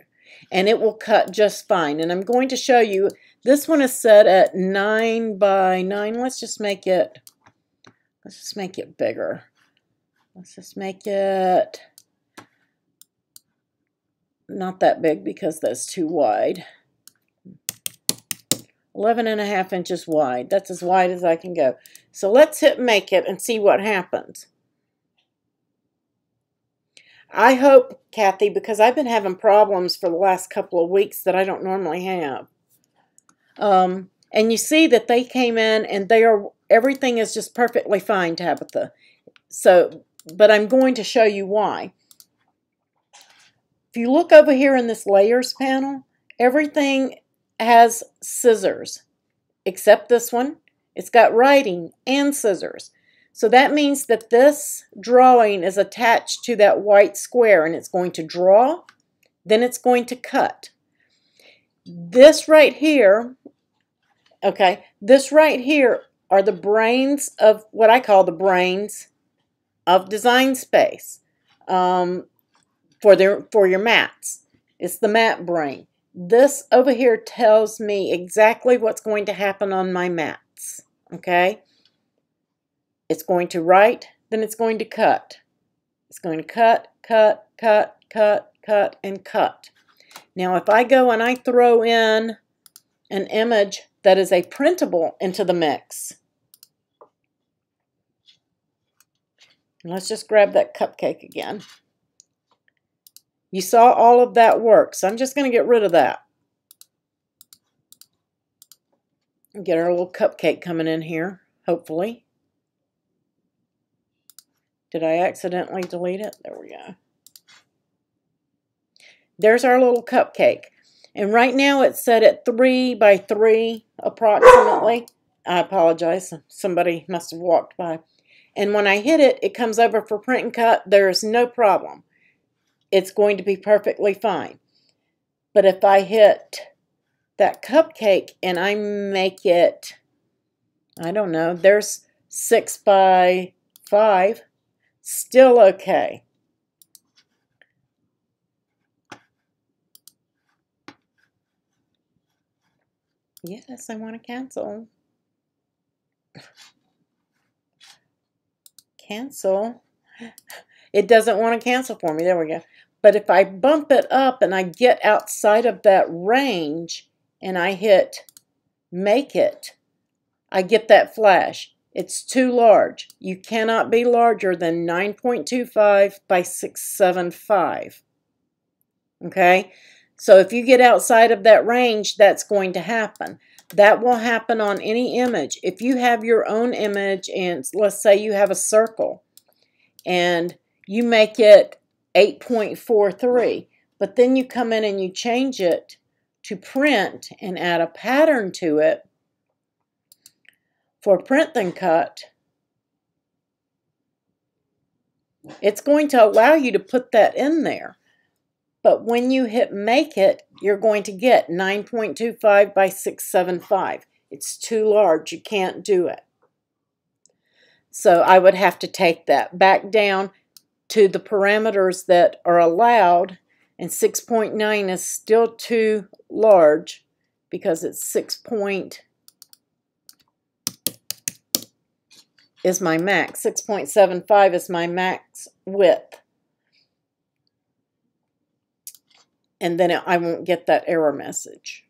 Speaker 1: And it will cut just fine. And I'm going to show you, this one is set at 9 by 9. Let's just make it bigger. Let's just make it not that big because that's too wide. 11.5 inches wide. That's as wide as I can go. So let's hit make it and see what happens. I hope, Kathy, because I've been having problems for the last couple of weeks that I don't normally have. And you see that they came in and everything is just perfectly fine, Tabitha. So, but I'm going to show you why. If you look over here in this layers panel, everything has scissors, except this one. It's got writing and scissors. So that means that this drawing is attached to that white square, and it's going to draw, then it's going to cut. This right here, okay, this right here are the brains of what I call the brains of Design Space for your mats. It's the mat brain. This over here tells me exactly what's going to happen on my mats, okay? It's going to write, then it's going to cut. It's going to cut, cut, cut, cut, cut, and cut. Now if I go and I throw in an image that is a printable into the mix, and let's just grab that cupcake again. You saw all of that work, so I'm just going to get rid of that. Get our little cupcake coming in here, hopefully. Did I accidentally delete it? There we go. There's our little cupcake. And right now it's set at 3 by 3 approximately. I apologize. Somebody must have walked by. And when I hit it, it comes over for print and cut. There's no problem. It's going to be perfectly fine. But if I hit that cupcake and I make it, I don't know, there's 6 by 5, still okay. Yes, I want to cancel. Cancel. It doesn't want to cancel for me. There we go. But if I bump it up and I get outside of that range and I hit make it, I get that flash. It's too large. You cannot be larger than 9.25 by 675. Okay? So if you get outside of that range, that's going to happen. That will happen on any image. If you have your own image and let's say you have a circle and you make it 8.43, but then you come in and you change it to print and add a pattern to it for print and cut, it's going to allow you to put that in there. But when you hit make it, you're going to get 9.25 by 675. It's too large. You can't do it. So I would have to take that back down to the parameters that are allowed, and 6.9 is still too large because it's 6 is my max. 6.75 is my max width. And then I won't get that error message.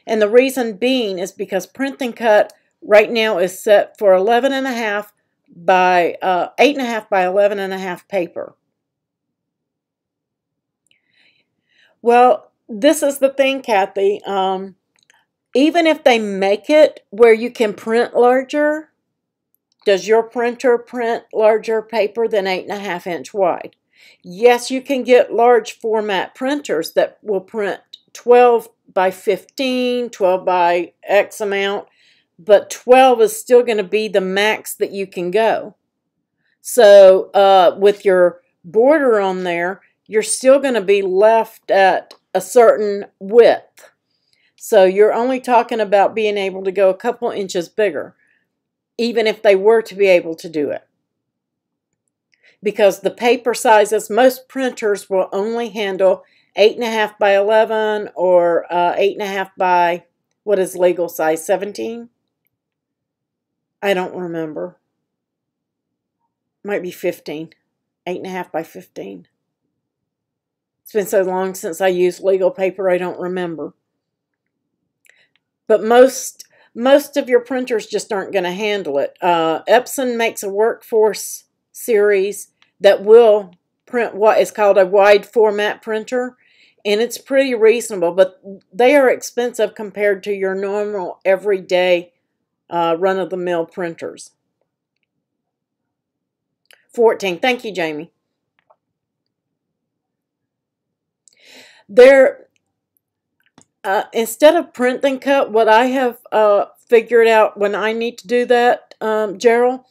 Speaker 1: And the reason being is because print and cut right now is set for 11.5 by 8.5 by 11.5 paper. Well, this is the thing, Kathy. Even if they make it where you can print larger, does your printer print larger paper than 8.5 inch wide? Yes, you can get large format printers that will print 12 by 15, 12 by X amount, but 12 is still going to be the max that you can go. So with your border on there, you're still going to be left at a certain width. So you're only talking about being able to go a couple inches bigger, even if they were to be able to do it. Because the paper sizes, most printers will only handle 8.5 by 11 or 8.5 by, what is legal size, 17? I don't remember. Might be 15. 8.5 by 15. It's been so long since I used legal paper, I don't remember. But most of your printers just aren't going to handle it. Epson makes a workforce series that will print what is called a wide format printer, and it's pretty reasonable, but they are expensive compared to your normal everyday run-of-the-mill printers. 14. Thank you, Jamie. Instead of print and cut, what I have figured out when I need to do that, Gerald,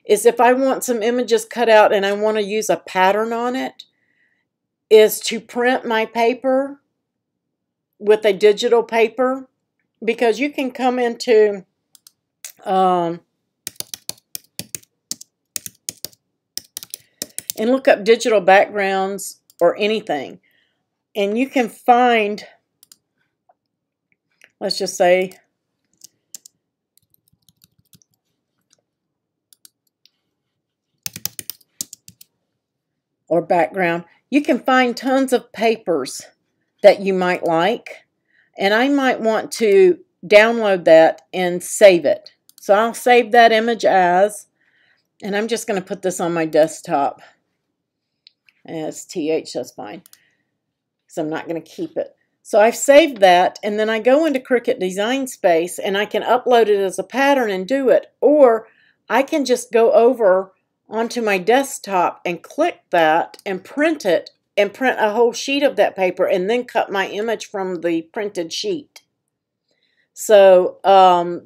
Speaker 1: is if I want some images cut out and I want to use a pattern on it, is to print my paper with a digital paper, because you can come into and look up digital backgrounds or anything, and you can find, let's just say, or background, you can find tons of papers that you might like. And I might want to download that and save it. So I'll save that image as, and I'm just going to put this on my desktop as TH, that's fine. So I'm not going to keep it. So I've saved that, and then I go into Cricut Design Space, and I can upload it as a pattern and do it. Or I can just go over onto my desktop and click that and print it, and print a whole sheet of that paper, and then cut my image from the printed sheet. So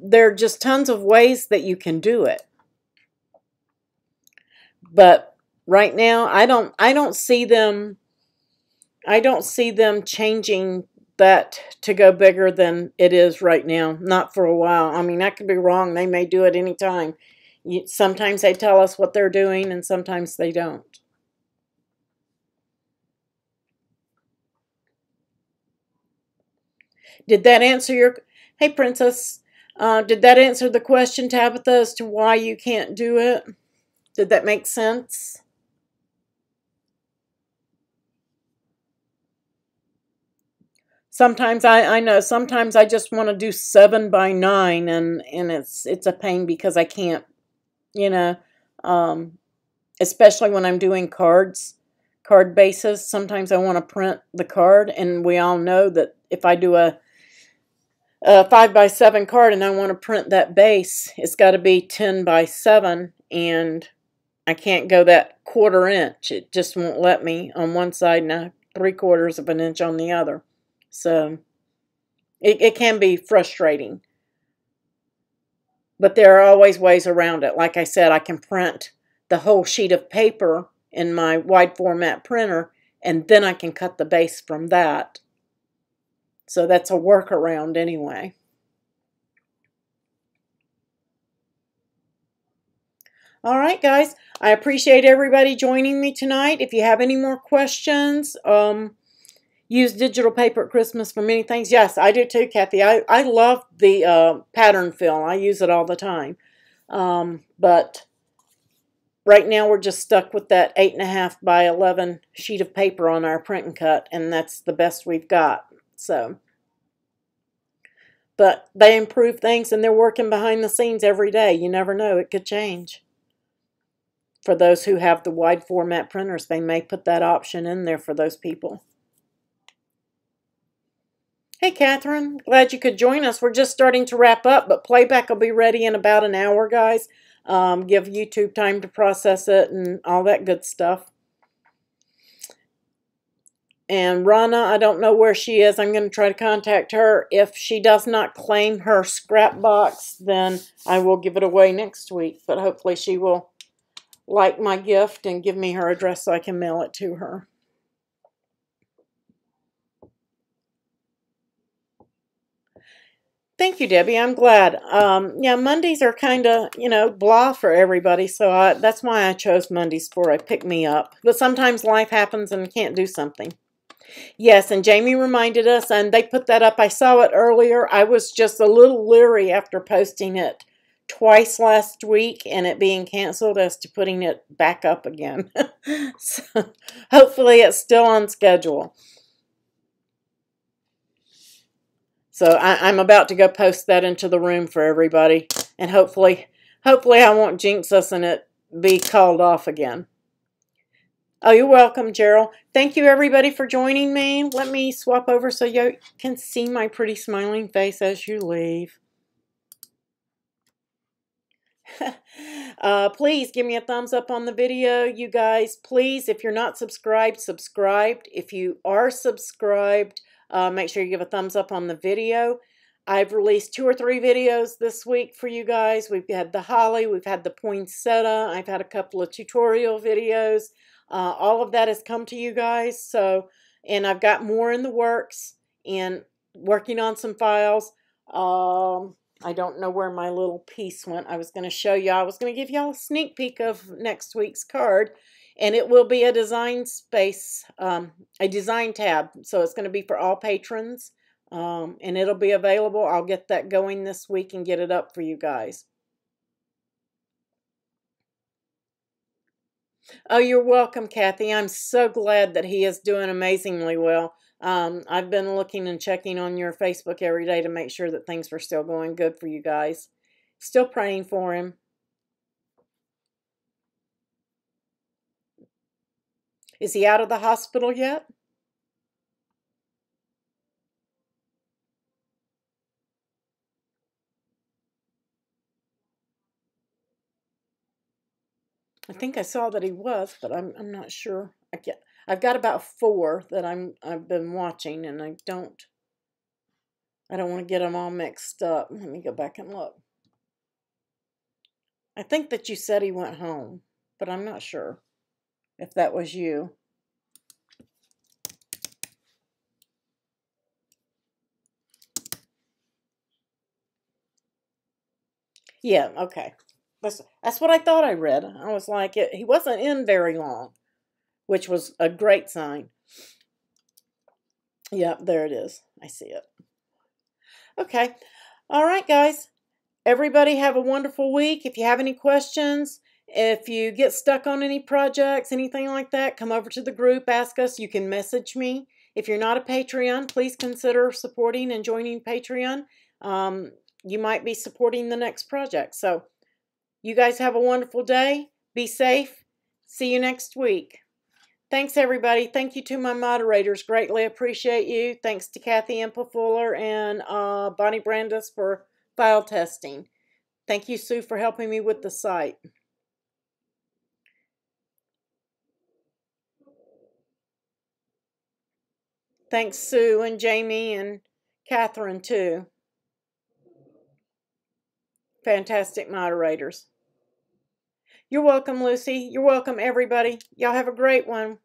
Speaker 1: there are just tons of ways that you can do it. But right now, I don't see them changing that to go bigger than it is right now. Not for a while. I mean, I could be wrong. They may do it anytime. Sometimes they tell us what they're doing, and sometimes they don't. Did that answer your... Hey, Princess. Did that answer the question, Tabitha, as to why you can't do it? Did that make sense? Sometimes I know, sometimes I just want to do 7 by 9, and it's a pain because I can't, you know, especially when I'm doing card bases. Sometimes I want to print the card, and we all know that if I do a 5 by 7 card and I want to print that base, it's got to be 10 by 7, and I can't go that 1/4 inch. It just won't let me on one side and 3/4 of an inch on the other. So it can be frustrating. But there are always ways around it. Like I said, I can print the whole sheet of paper in my wide format printer, and then I can cut the base from that. So that's a workaround anyway. All right, guys. I appreciate everybody joining me tonight. If you have any more questions, use digital paper at Christmas for many things. Yes, I do too, Kathy. I love the pattern fill. I use it all the time. But right now we're just stuck with that 8.5 by 11 sheet of paper on our print and cut, and that's the best we've got. So, but they improve things, and they're working behind the scenes every day. You never know. It could change. For those who have the wide format printers, they may put that option in there for those people. Hey, Catherine. Glad you could join us. We're just starting to wrap up, but playback will be ready in about an hour, guys. Give YouTube time to process it and all that good stuff. And Rana, I don't know where she is. I'm going to try to contact her. If she does not claim her scrap box, then I will give it away next week. But hopefully she will like my gift and give me her address so I can mail it to her. Thank you, Debbie. I'm glad. Yeah, Mondays are kind of, blah for everybody. So that's why I chose Mondays for a pick-me-up. But sometimes life happens and can't do something. Yes, and Jamie reminded us, and they put that up. I saw it earlier. I was just a little leery after posting it twice last week and it being canceled as to putting it back up again. So hopefully it's still on schedule. So I'm about to go post that into the room for everybody, and hopefully I won't jinx us and it be called off again. Oh, you're welcome, Gerald. Thank you, everybody, for joining me. Let me swap over so you can see my pretty smiling face as you leave. Please give me a thumbs up on the video, you guys. Please, if you're not subscribed, subscribed. If you are subscribed, make sure you give a thumbs up on the video. I've released 2 or 3 videos this week for you guys. We've had the holly, we've had the poinsettia, I've had a couple of tutorial videos. All of that has come to you guys. So, and I've got more in the works and working on some files. I don't know where my little piece went. I was going to show you. I was going to give y'all a sneak peek of next week's card. And it will be a design space, a design tab. So it's going to be for all patrons. And it'll be available. I'll get that going this week and get it up for you guys. Oh, you're welcome, Kathy. I'm so glad that he is doing amazingly well. I've been looking and checking on your Facebook every day to make sure that things were still going good for you guys. Still praying for him. Is he out of the hospital yet? I think I saw that he was, but I'm not sure. I've got about 4 that I've been watching, and I don't want to get them all mixed up. Let me go back and look. I think that you said he went home, but I'm not sure if that was you. Yeah, okay. That's what I thought I read. I was like, he wasn't in very long, which was a great sign. Yep, there it is. I see it. Okay. All right, guys. Everybody have a wonderful week. If you have any questions, if you get stuck on any projects, anything like that, come over to the group, ask us. You can message me. If you're not a Patreon, please consider supporting and joining Patreon. You might be supporting the next project. So you guys have a wonderful day. Be safe. See you next week. Thanks, everybody. Thank you to my moderators. Greatly appreciate you. Thanks to Kathy Impa-Fuller and Bonnie Brandis for file testing. Thank you, Sue, for helping me with the site. Thanks, Sue and Jamie and Catherine, too. Fantastic moderators. You're welcome, Lucy. You're welcome, everybody. Y'all have a great one.